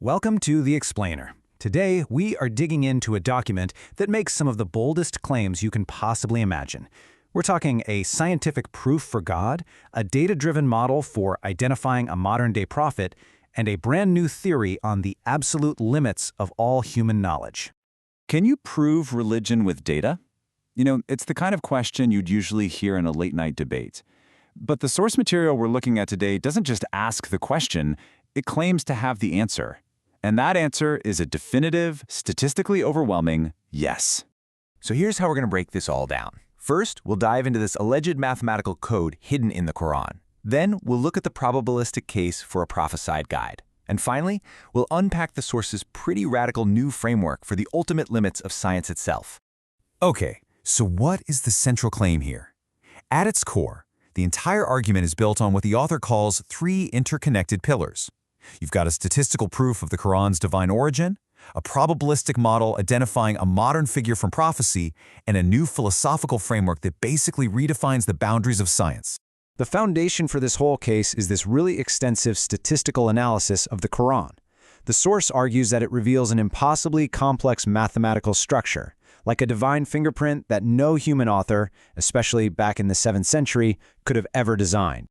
Welcome to The Explainer. Today, we are digging into a document that makes some of the boldest claims you can possibly imagine. We're talking a scientific proof for God, a data-driven model for identifying a modern-day prophet, and a brand new theory on the absolute limits of all human knowledge. Can you prove religion with data? It's the kind of question you'd usually hear in a late-night debate. But the source material we're looking at today doesn't just ask the question, it claims to have the answer. And that answer is a definitive, statistically overwhelming yes. So here's how we're going to break this all down. First, we'll dive into this alleged mathematical code hidden in the Quran. Then, we'll look at the probabilistic case for a prophesied guide. And finally, we'll unpack the source's pretty radical new framework for the ultimate limits of science itself. Okay, so what is the central claim here? At its core, the entire argument is built on what the author calls three interconnected pillars. You've got a statistical proof of the Quran's divine origin, a probabilistic model identifying a modern figure from prophecy, and a new philosophical framework that basically redefines the boundaries of science. The foundation for this whole case is this really extensive statistical analysis of the Quran. The source argues that it reveals an impossibly complex mathematical structure, like a divine fingerprint that no human author, especially back in the 7th century, could have ever designed.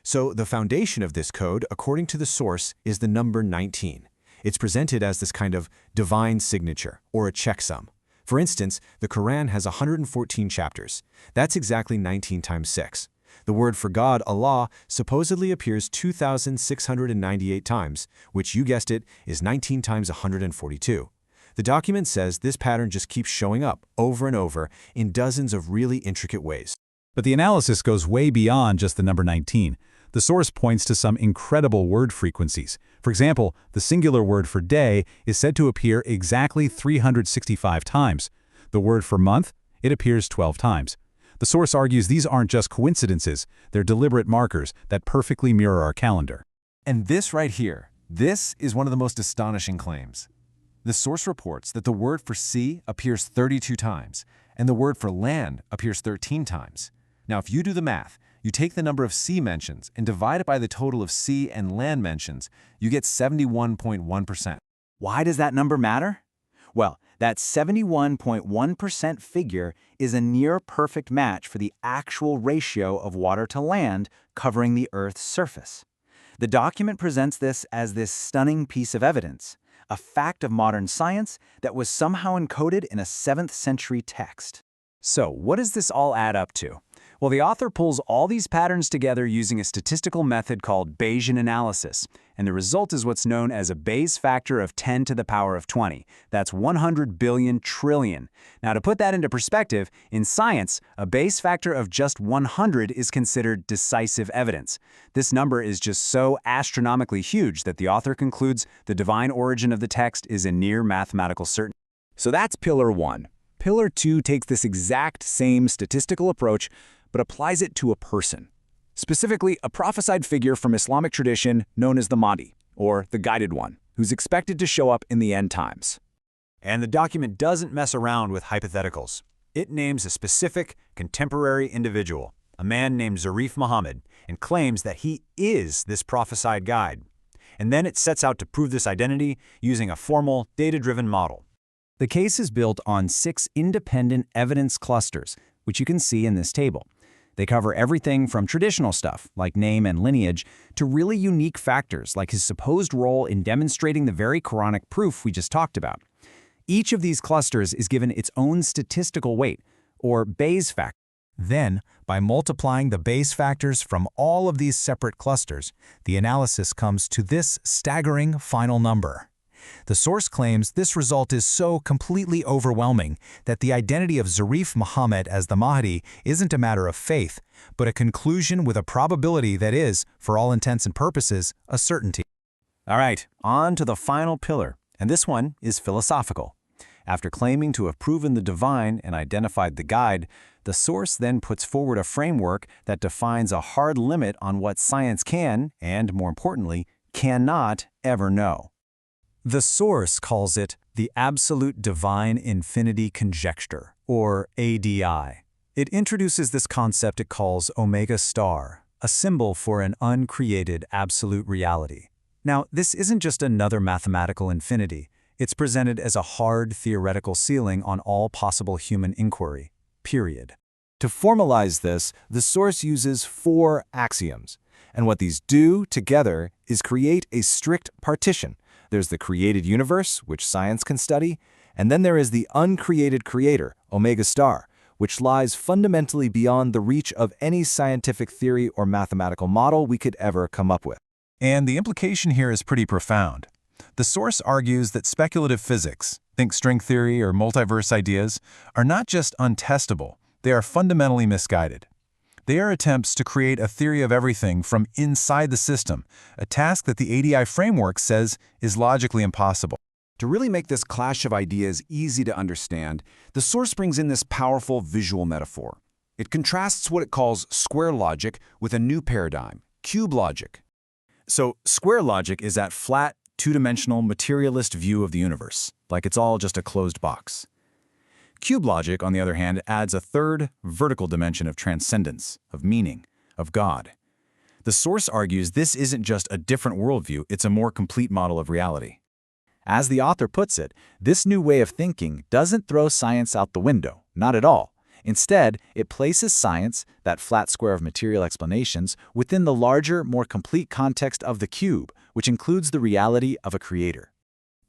So the foundation of this code, according to the source, is the number 19. It's presented as this kind of divine signature, or a checksum. For instance, the Quran has 114 chapters. That's exactly 19 times 6. The word for God, Allah, supposedly appears 2,698 times, which, you guessed it, is 19 times 142. The document says this pattern just keeps showing up over and over in dozens of really intricate ways. But the analysis goes way beyond just the number 19. The source points to some incredible word frequencies. For example, the singular word for day is said to appear exactly 365 times. The word for month, it appears 12 times. The source argues these aren't just coincidences, they're deliberate markers that perfectly mirror our calendar. And this right here, this is one of the most astonishing claims. The source reports that the word for sea appears 32 times, and the word for land appears 13 times. Now, if you do the math, you take the number of sea mentions and divide it by the total of sea and land mentions, you get 71.1%. Why does that number matter? Well, that 71.1% figure is a near-perfect match for the actual ratio of water to land covering the Earth's surface. The document presents this as this stunning piece of evidence, a fact of modern science that was somehow encoded in a 7th century text. So, what does this all add up to? Well, the author pulls all these patterns together using a statistical method called Bayesian analysis, and the result is what's known as a Bayes factor of 10 to the power of 20. That's 100 billion trillion. Now, to put that into perspective, in science, a Bayes factor of just 100 is considered decisive evidence. This number is just so astronomically huge that the author concludes the divine origin of the text is a near mathematical certainty. So that's Pillar 1. Pillar 2 takes this exact same statistical approach, but applies it to a person. Specifically, a prophesied figure from Islamic tradition known as the Mahdi, or the Guided One, who's expected to show up in the end times. And the document doesn't mess around with hypotheticals. It names a specific, contemporary individual, a man named Zarif Muhammad, and claims that he is this prophesied guide. And then it sets out to prove this identity using a formal, data-driven model. The case is built on 6 independent evidence clusters, which you can see in this table. They cover everything from traditional stuff, like name and lineage, to really unique factors, like his supposed role in demonstrating the very Quranic proof we just talked about. Each of these clusters is given its own statistical weight, or Bayes factor. Then, by multiplying the Bayes factors from all of these separate clusters, the analysis comes to this staggering final number. The source claims this result is so completely overwhelming that the identity of Zarif Muhammad as the Mahdi isn't a matter of faith, but a conclusion with a probability that is, for all intents and purposes, a certainty. All right, on to the final pillar, and this one is philosophical. After claiming to have proven the divine and identified the guide, the source then puts forward a framework that defines a hard limit on what science can, and more importantly, cannot ever know. The source calls it the Absolute Divine Infinity Conjecture, or ADI. It introduces this concept it calls Omega Star, a symbol for an uncreated absolute reality. Now, this isn't just another mathematical infinity. It's presented as a hard theoretical ceiling on all possible human inquiry, period. To formalize this, the source uses 4 axioms. And what these do together is create a strict partition. There's the created universe, which science can study, and then there is the uncreated creator, Omega Star, which lies fundamentally beyond the reach of any scientific theory or mathematical model we could ever come up with. And the implication here is pretty profound. The source argues that speculative physics, think string theory or multiverse ideas, are not just untestable, they are fundamentally misguided. They are attempts to create a theory of everything from inside the system, a task that the ADI framework says is logically impossible. To really make this clash of ideas easy to understand, the source brings in this powerful visual metaphor. It contrasts what it calls square logic with a new paradigm, cube logic. So, square logic is that flat, two-dimensional, materialist view of the universe, like it's all just a closed box. Cube logic, on the other hand, adds a third, vertical dimension of transcendence, of meaning, of God. The source argues this isn't just a different worldview, it's a more complete model of reality. As the author puts it, this new way of thinking doesn't throw science out the window, not at all. Instead, it places science, that flat square of material explanations, within the larger, more complete context of the cube, which includes the reality of a creator.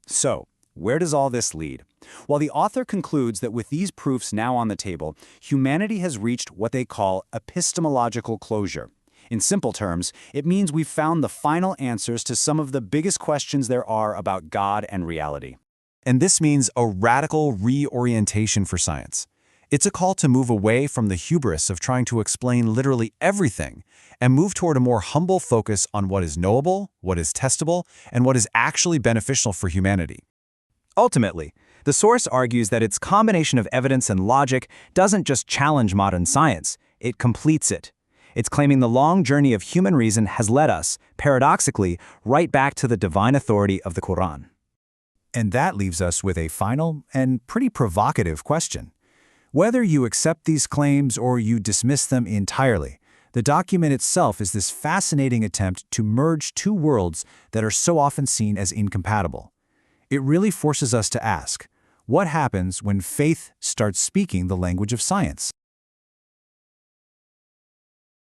So, where does all this lead? Well, the author concludes that with these proofs now on the table, humanity has reached what they call epistemological closure. In simple terms, it means we've found the final answers to some of the biggest questions there are about God and reality. And this means a radical reorientation for science. It's a call to move away from the hubris of trying to explain literally everything and move toward a more humble focus on what is knowable, what is testable, and what is actually beneficial for humanity. Ultimately, the source argues that its combination of evidence and logic doesn't just challenge modern science, it completes it. It's claiming the long journey of human reason has led us, paradoxically, right back to the divine authority of the Quran. And that leaves us with a final and pretty provocative question. Whether you accept these claims or you dismiss them entirely, the document itself is this fascinating attempt to merge two worlds that are so often seen as incompatible. It really forces us to ask, what happens when faith starts speaking the language of science?